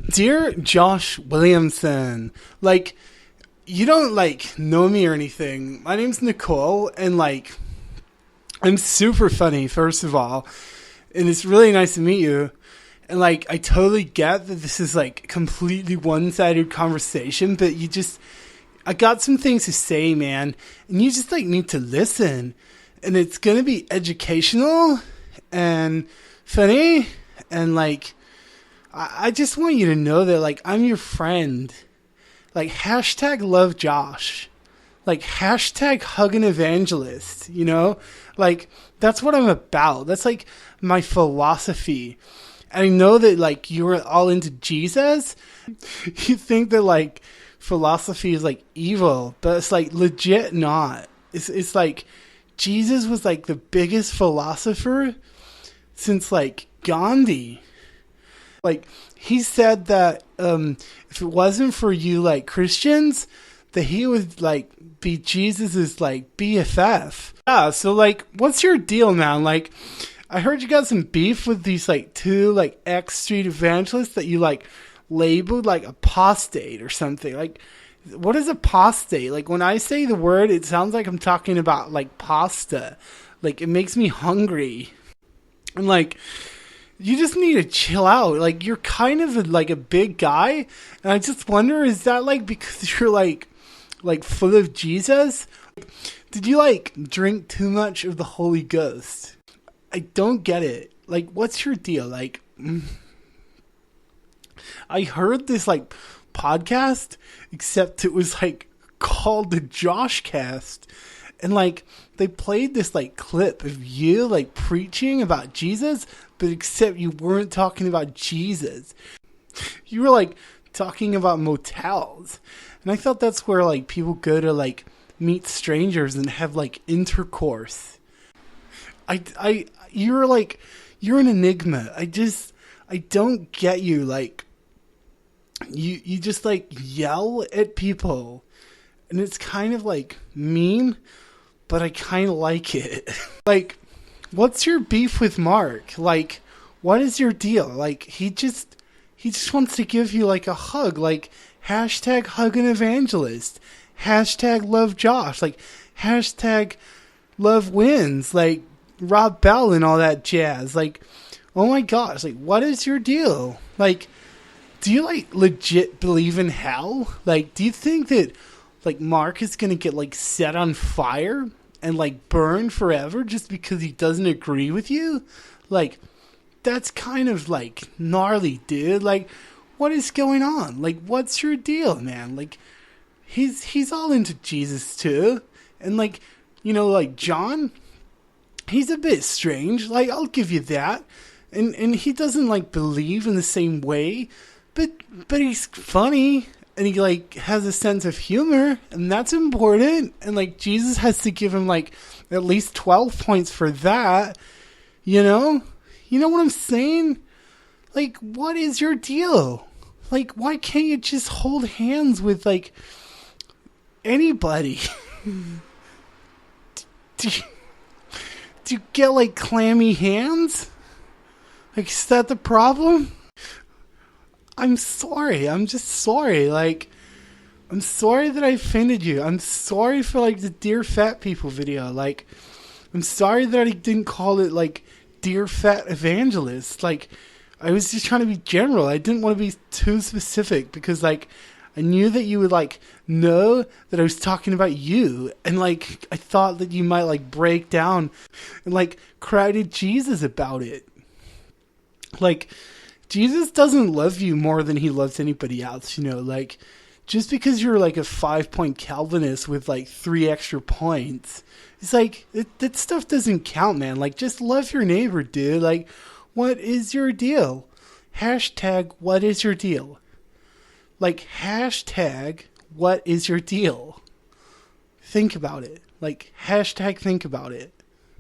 Dear Josh Williamson, like, you don't, like, know me or anything. My name's Nicole, and, like, I'm super funny, first of all. And it's really nice to meet you. And, like, I totally get that this is, like, completely one-sided conversation, but I got some things to say, man. And you just, like, need to listen. And it's gonna be educational and funny. And, like, I just want you to know that, like, I'm your friend. Like, hashtag love Josh. Like, hashtag hug an evangelist, you know? Like, that's what I'm about. That's, like, my philosophy. And I know that, like, you're all into Jesus. You think that, like, philosophy is, like, evil. But it's, like, legit not. It's like, Jesus was, like, the biggest philosopher since, like, Gandhi. Like, he said that if it wasn't for you, like, Christians, that he would, like, be Jesus's, like, BFF. Yeah, so, like, what's your deal, man? Like, I heard you got some beef with these, like, two, like, ex-street evangelists that you, like, labeled, like, apostate or something. Like, what is apostate? Like, when I say the word, it sounds like I'm talking about, like, pasta. Like, it makes me hungry. And, like, you just need to chill out. Like, you're kind of like a big guy. And I just wonder, is that like because you're like full of Jesus? Did you like drink too much of the Holy Ghost? I don't get it. Like, what's your deal? Like, I heard this like podcast, except it was like called the Joshcast. And like, they played this like clip of you like preaching about Jesus, but except you weren't talking about Jesus. You were like talking about motels. And I thought that's where like people go to like meet strangers and have like intercourse. You're like, you're an enigma. I don't get you. Like, you just like yell at people, and it's kind of like mean, but I kind of like it. Like, what's your beef with Mark? Like, what is your deal? Like, he just wants to give you like a hug. Like, hashtag hug an evangelist. Hashtag love Josh. Like, hashtag love wins. Like, Rob Bell and all that jazz. Like, oh my gosh. Like, what is your deal? Like, do you like legit believe in hell? Like, do you think that like Mark is gonna get like set on fire and like burned forever just because he doesn't agree with you? Like, that's kind of like gnarly, dude. Like, what is going on? Like, what's your deal, man? Like, he's all into Jesus too. And like, you know, like John, he's a bit strange. Like, I'll give you that. And he doesn't like believe in the same way, but he's funny. And he, like, has a sense of humor, and that's important. And, like, Jesus has to give him, like, at least 12 points for that, you know? You know what I'm saying? Like, what is your deal? Like, why can't you just hold hands with, like, anybody? do you get, like, clammy hands? Like, is that the problem? I'm sorry. I'm just sorry. Like, I'm sorry that I offended you. I'm sorry for, like, the Dear Fat People video. Like, I'm sorry that I didn't call it, like, Dear Fat Evangelist. Like, I was just trying to be general. I didn't want to be too specific because, like, I knew that you would, like, know that I was talking about you. And, like, I thought that you might, like, break down and, like, cry to Jesus about it. Like, Jesus doesn't love you more than he loves anybody else, you know, like, just because you're like a 5-point Calvinist with like 3 extra points, it's like, that stuff doesn't count, man. Like, just love your neighbor, dude. Like, what is your deal? Hashtag, what is your deal? Like, hashtag, what is your deal? Think about it. Like, hashtag, think about it.